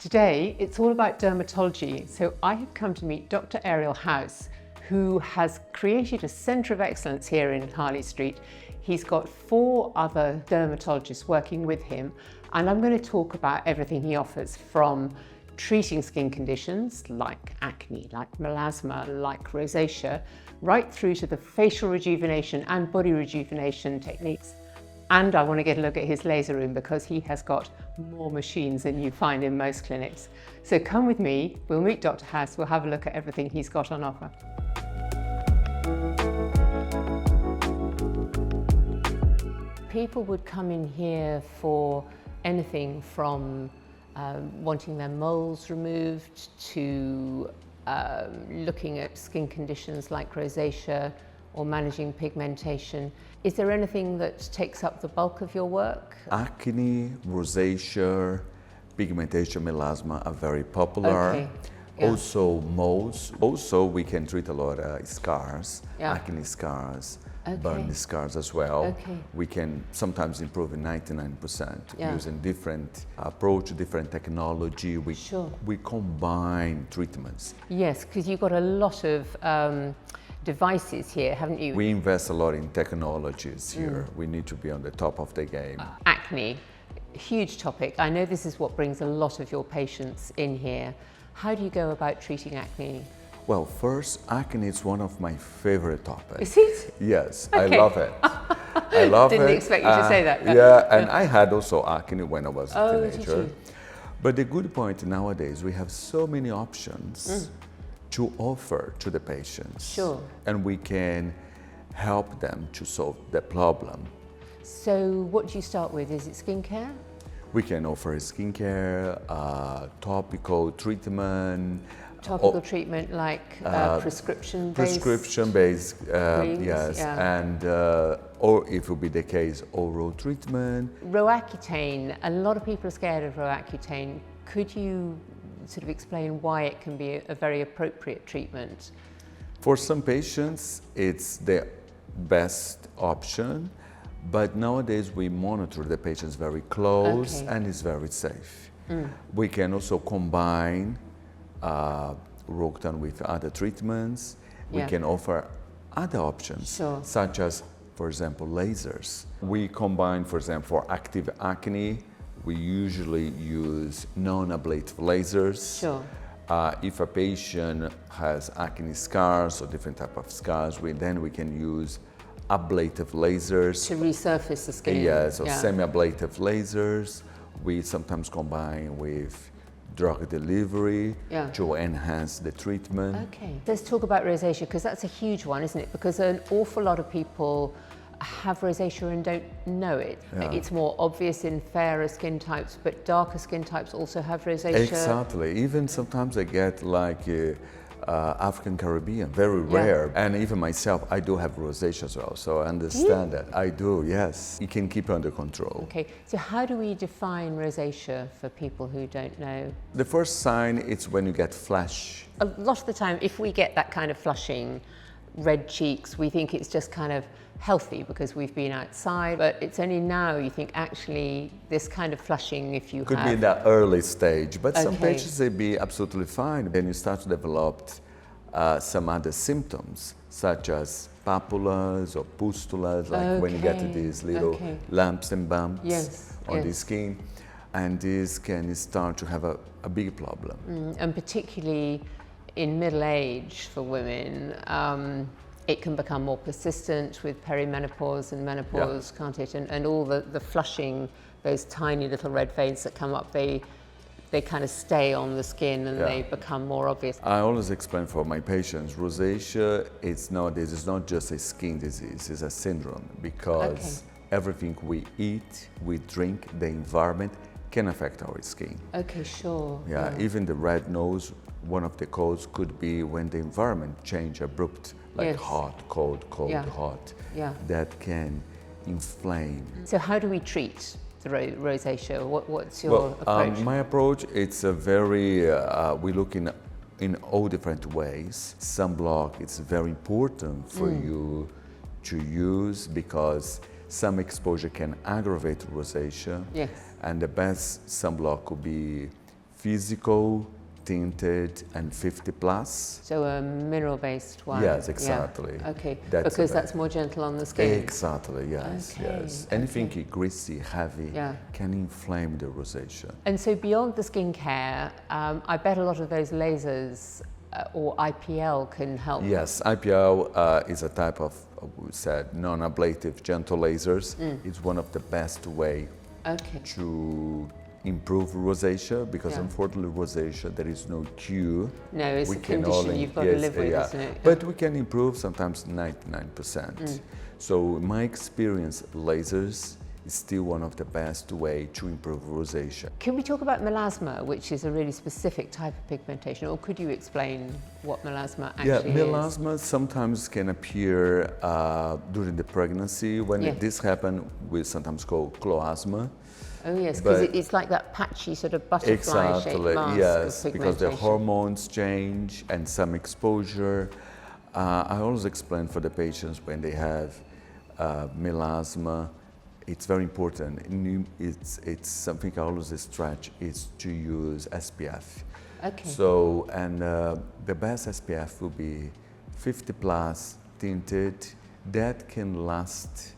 Today, it's all about dermatology. So I have come to meet Dr. Ariel Haus, who has created a centre of excellence here in Harley Street. He's got 4 other dermatologists working with him, and I'm going to talk about everything he offers, from treating skin conditions like acne, like melasma, like rosacea, right through to the facial rejuvenation and body rejuvenation techniques. And I want to get a look at his laser room because he has got more machines than you find in most clinics. So come with me, we'll meet Dr. Haus, we'll have a look at everything he's got on offer. People would come in here for anything from wanting their moles removed to looking at skin conditions like rosacea or managing pigmentation. Is there anything that takes up the bulk of your work? Acne, rosacea, pigmentation, melasma are very popular. Okay. Yeah. Also moles. Also we can treat a lot of scars, Yeah. acne scars, Okay. burn scars as well. Okay. We can sometimes improve in 99% Yeah. using different approach, different technology. Sure. We combine treatments. Yes, because you've got a lot of devices here, haven't you? We invest a lot in technologies here. We need to be on the top of the game. Acne, huge topic. I know this is what brings a lot of your patients in here. How do you go about treating acne? Well, first, acne is one of my favorite topics. Is it? Yes, Okay. I love it. I love it. Didn't expect you to say that. Yeah, and I had also acne when I was a Oh, did teenager. you? But the good point nowadays, we have so many options to offer to the patients. Sure. And we can help them to solve the problem. So what do you start with? Is it skincare? We can offer skincare, topical treatment, Topical treatment like prescription-based? prescription-based, creams, yes, yeah. and or if it would be the case, oral treatment. Roaccutane, a lot of people are scared of Roaccutane. Could you sort of explain why it can be a very appropriate treatment? For some patients, it's the best option, but nowadays we monitor the patients very close and it's very safe. We can also combine Roaccutane with other treatments. We can offer other options, such as, for example, lasers. We combine, for example, for active acne, we usually use non-ablative lasers. Sure. If a patient has acne scars or different type of scars, then we can use ablative lasers. To resurface the skin? Yes, or semi-ablative lasers. We sometimes combine with drug delivery to enhance the treatment. Okay. Let's talk about rosacea, because that's a huge one, isn't it? Because an awful lot of people have rosacea and don't know it. Yeah. It's more obvious in fairer skin types, but darker skin types also have rosacea. Exactly. Even sometimes I get like African Caribbean, very rare. And even myself, I do have rosacea as well, so I understand that. I do, yes. You can keep it under control. Okay, so how do we define rosacea for people who don't know? The first sign is when you get flash. A lot of the time, if we get that kind of flushing, red cheeks, we think it's just kind of healthy because we've been outside, but it's only now you think actually this kind of flushing, if you Could be in that early stage, but some Okay. patients they be absolutely fine. Then you start to develop some other symptoms, such as papulas or pustulas, like when you get these little lumps and bumps on the skin, and this can start to have a big problem. And particularly in middle age for women, it can become more persistent with perimenopause and menopause, can't it? And all the flushing, those tiny little red veins that come up, they kind of stay on the skin and they become more obvious. I always explain for my patients, rosacea, it's not just a skin disease, it's a syndrome, because everything we eat, we drink, the environment can affect our skin. Okay, sure. Yeah, even the red nose, one of the causes could be when the environment change abrupt, like hot, cold, cold, hot. That can inflame. So how do we treat the rosacea? What's your approach? My approach, it's a very, we look in all different ways. Sunblock, it's very important for you to use because some exposure can aggravate rosacea. Yes. And the best sunblock could be physical, tinted, and 50 plus. So a mineral-based one? Yes, exactly. Yeah. Okay, That's because that's more gentle on the skin? Exactly, yes, Okay, yes. Anything greasy, heavy, Yeah. can inflame the rosacea. And so beyond the skincare, I bet a lot of those lasers or IPL can help. Yes, IPL is a type of, we said, non-ablative gentle lasers. It's one of the best way to improve rosacea, because unfortunately rosacea, there is no cure. No, it's a condition you've got to live with, isn't it? But we can improve sometimes 99%. So in my experience, lasers is still one of the best way to improve rosacea. Can we talk about melasma, which is a really specific type of pigmentation, or could you explain what melasma actually is? Yeah, melasma sometimes can appear during the pregnancy. When this happens, we sometimes call chloasma. Oh yes, because it's like that patchy sort of butterfly-shaped mask yes, of because the pigmentation. hormones change and some exposure. I always explain for the patients when they have melasma, it's very important. It's something I always stretch is to use SPF. Okay. So, and the best SPF will be 50 plus tinted. That can last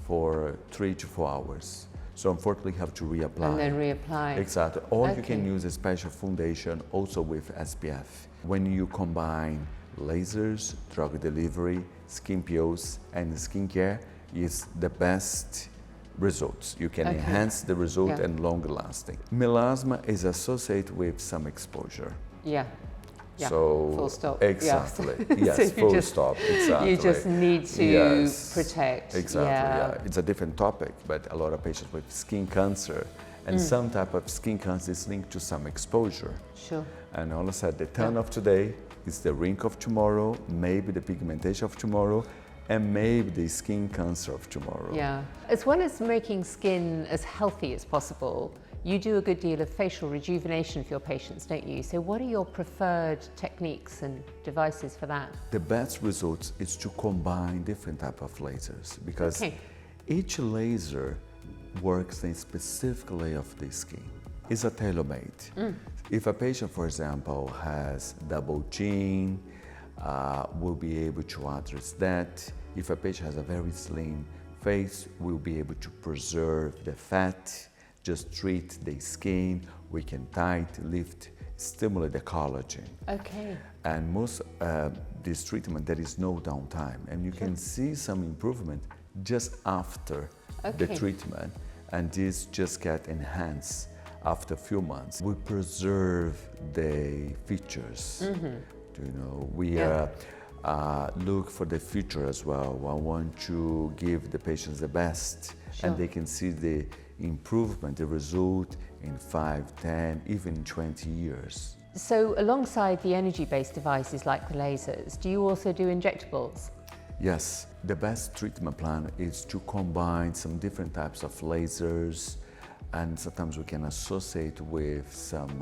for 3 to 4 hours. So unfortunately, you have to reapply. And then reapply. Exactly. Or you can use a special foundation also with SPF. When you combine lasers, drug delivery, skin peels, and skincare, is the best results. You can enhance the result and longer lasting. Melasma is associated with some exposure. Yeah. So full stop. Exactly. Yes, So full stop. Exactly. You just need to protect. Exactly. Yeah. It's a different topic, but a lot of patients with skin cancer and some type of skin cancer is linked to some exposure. Sure. And all of a sudden, the tan of today is the wrinkle of tomorrow, maybe the pigmentation of tomorrow, and maybe the skin cancer of tomorrow. Yeah. As well as making skin as healthy as possible, you do a good deal of facial rejuvenation for your patients, don't you? So what are your preferred techniques and devices for that? The best results is to combine different type of lasers, because each laser works in a specific layer of the skin. It's a tailor-made. If a patient, for example, has double chin, we'll be able to address that. If a patient has a very slim face, we'll be able to preserve the fat, just treat the skin. We can tight, lift, stimulate the collagen. Okay. And most this treatment, there is no downtime, and you can see some improvement just after the treatment, and this just get enhanced after a few months. We preserve the features. You know, we look for the future as well. I want to give the patients the best, and they can see the improvement, the result in 5, 10, even 20 years. So alongside the energy-based devices like the lasers, do you also do injectables? Yes, the best treatment plan is to combine some different types of lasers, and sometimes we can associate with some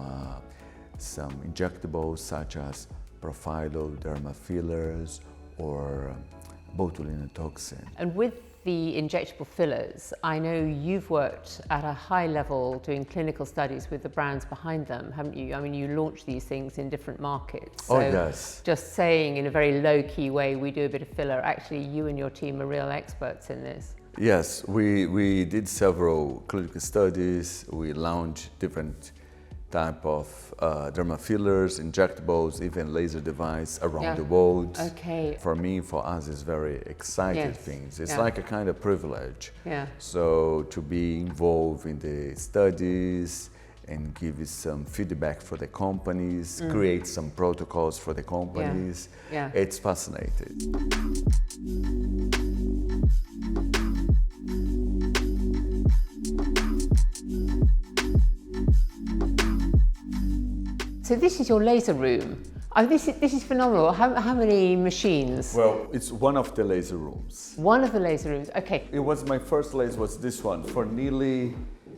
injectables such as Profilo, derma fillers, or botulinum toxin. And with the injectable fillers, I know you've worked at a high level doing clinical studies with the brands behind them, haven't you? I mean, you launch these things in different markets. So yes. Just saying in a very low-key way, we do a bit of filler, actually you and your team are real experts in this. Yes, we did several clinical studies. We launched different type of derma fillers, injectables, even laser device around the world. For me, for us, it's very exciting things. It's like a kind of privilege. So to be involved in the studies and give some feedback for the companies, create some protocols for the companies. It's fascinating. So this is your laser room. Oh, this is phenomenal. How many machines? Well, it's one of the laser rooms. One of the laser rooms, okay. It was my first laser was this one for nearly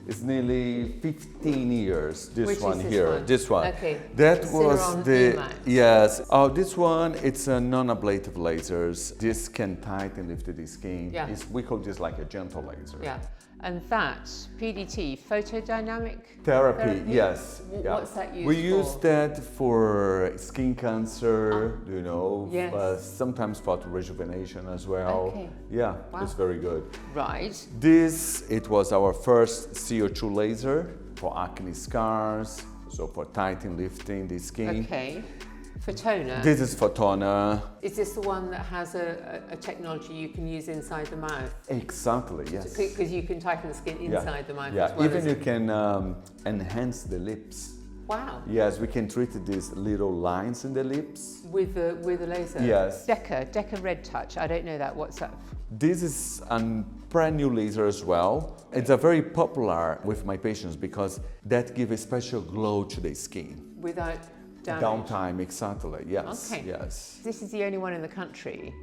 15 years. This one here. This one. Okay. That was the Oh, this one it's a non-ablative lasers. This can tighten lift the skin. We call this like a gentle laser. And that, PDT, photodynamic therapy, yes. What's that used for? We use that for skin cancer, you know, yes. sometimes for rejuvenation as well. Okay. Yeah, wow. It's very good. Right. It was our first CO2 laser for acne scars, so for tightening, lifting the skin. Okay. For toner? This is for toner. Is this the one that has a technology you can use inside the mouth? Exactly, yes. Because you can tighten the skin inside the mouth as well. Even you can enhance the lips. Wow. Yes, we can treat these little lines in the lips. With a laser? Yes. Deca Red Touch, I don't know that, what's that? This is a brand new laser as well. It's a very popular with my patients because that gives a special glow to the skin. Without damage? Downtime, exactly, yes. Okay. Yes. This is the only one in the country.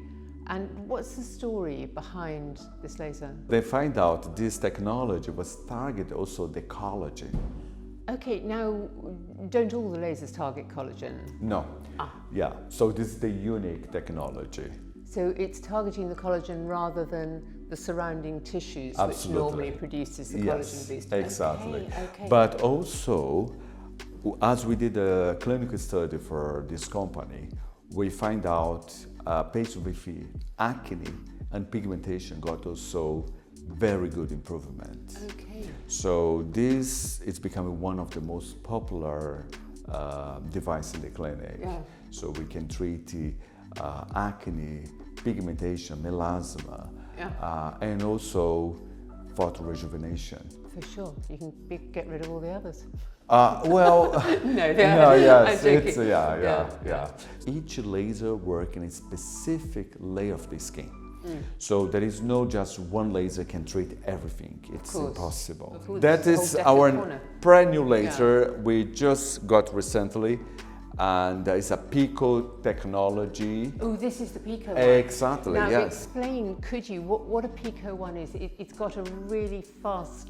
And what's the story behind this laser? They find out this technology was targeted also the collagen. Okay, now, don't all the lasers target collagen? No. Yeah, so this is the unique technology. So it's targeting the collagen rather than the surrounding tissues, which normally produces the collagen boost. Exactly. Okay. But also, as we did a clinical study for this company, we find out patients with acne and pigmentation got also very good improvement. Okay. So this is becoming one of the most popular devices in the clinic. Yeah. So we can treat acne, pigmentation, melasma, and also photorejuvenation. For sure, you can get rid of all the others. Well, no, yes, I'm it's, joking. yeah. Each laser works in a specific layer of the skin. So there is no just one laser can treat everything. It's impossible. That is our brand new laser we just got recently, and it's a Pico technology. Oh, this is the Pico one. Exactly, now, yes. Explain, could you, what a Pico one is? It's got a really fast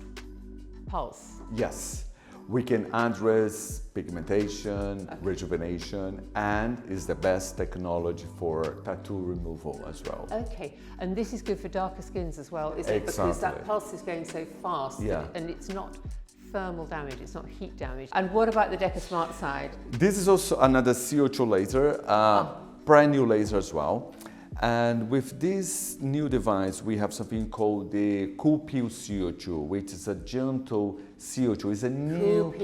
pulse. Yes. We can address pigmentation, rejuvenation, and is the best technology for tattoo removal as well. Okay, and this is good for darker skins as well, is it? Exactly. Because that pulse is going so fast, and it's not thermal damage, it's not heat damage. And what about the Deca Smart side? This is also another CO2 laser, brand new laser as well. And with this new device, we have something called the Cool Peel CO2, which is a gentle CO2. It's a new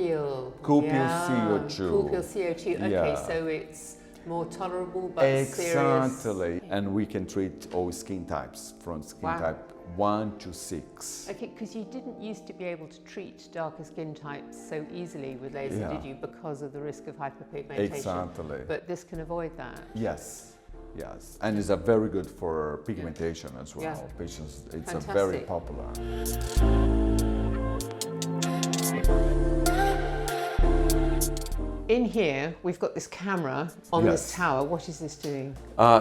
Cool Peel CO2. Cool Peel CO2. Okay, so it's more tolerable but serious. Exactly. And we can treat all skin types, from skin type 1 to 6. Okay, because you didn't used to be able to treat darker skin types so easily with laser, did you? Because of the risk of hyperpigmentation. Exactly. But this can avoid that. Yes. Yes, and it's a very good for pigmentation as well. Yeah. Patients, it's Fantastic. a very popular. In here, we've got this camera on this tower. What is this doing?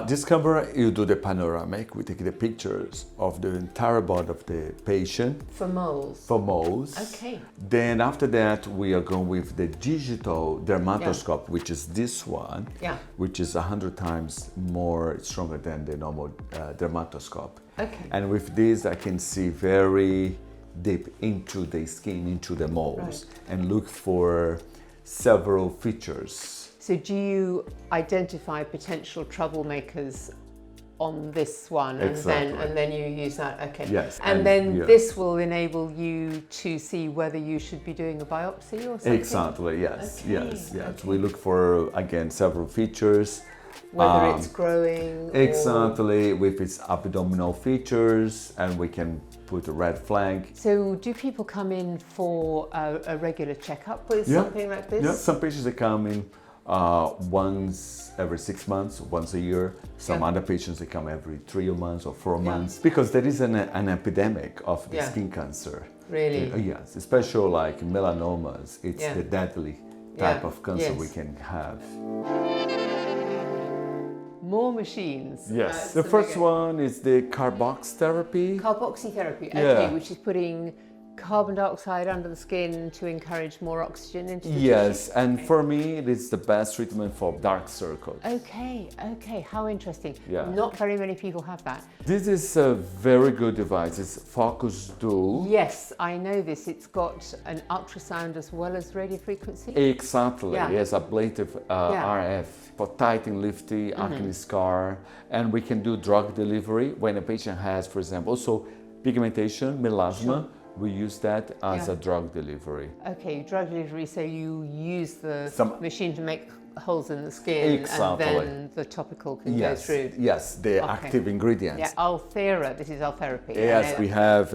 This camera, you do the panoramic. We take the pictures of the entire body of the patient. For moles? For moles. Okay. Then after that, we are going with the digital dermatoscope, which is this one, which is 100 times more stronger than the normal dermatoscope. Okay. And with this, I can see very deep into the skin, into the moles, and look for several features. So do you identify potential troublemakers on this one and then you use that? Okay. Yes. And then this will enable you to see whether you should be doing a biopsy or something? Exactly, yes. Okay. Yes. We look for, again, several features. Whether it's growing exactly, with its abdominal features, and we can put a red flag. So do people come in for a regular checkup with something like this? Yeah, some patients they come in once every 6 months, once a year. Some other patients they come every 3 months or 4 months, because there is an epidemic of the skin cancer. Really? Yes, especially like melanomas. It's the deadly type of cancer we can have. More machines. Yes, the first one is the carbox therapy. Carboxy therapy, okay, which is putting carbon dioxide under the skin to encourage more oxygen into the Yes, tissue? and for me, it is the best treatment for dark circles. Okay, okay, how interesting. Yeah. Not very many people have that. This is a very good device. It's Focus Duo. Yes, I know this. It's got an ultrasound as well as radio frequency. Exactly, Yeah. yes, ablative RF for tight and lifty acne scar. And we can do drug delivery when a patient has, for example, also pigmentation, melasma. We use that as a drug delivery. Okay, drug delivery, so you use the Some- machine to make holes in the skin Exactly. and then the topical can go through. Yes, the active ingredients. Yeah, Althera, this is Altherapy. Yes, we have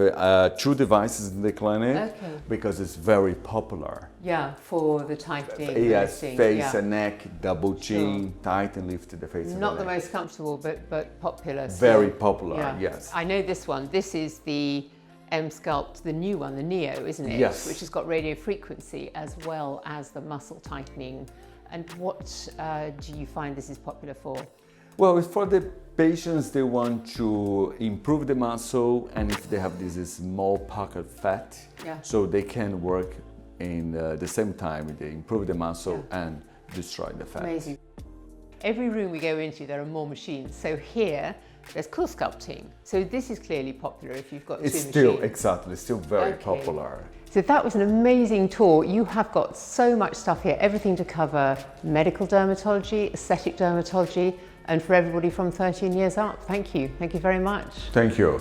two devices in the clinic because it's very popular. Yeah, for the tightening. the Yes, lifting, face yeah. and neck, double chin, tight and lifted the face and Not the the neck. most comfortable, but popular. Very popular, Yeah. yes. I know this one. This is the M-Sculpt, the new one, the Neo, isn't it? Yes. Which has got radio frequency as well as the muscle tightening. And what do you find this is popular for? Well, it's for the patients, they want to improve the muscle, and if they have this small pocket fat, so they can work in the same time. They improve the muscle and destroy the fat. Amazing. Every room we go into, there are more machines. So here, there's cool sculpting. So this is clearly popular if you've got It's two still, machines. exactly, still very popular. So that was an amazing tour. You have got so much stuff here, everything to cover medical dermatology, aesthetic dermatology, and for everybody from 13 years up. Thank you. Thank you very much. Thank you.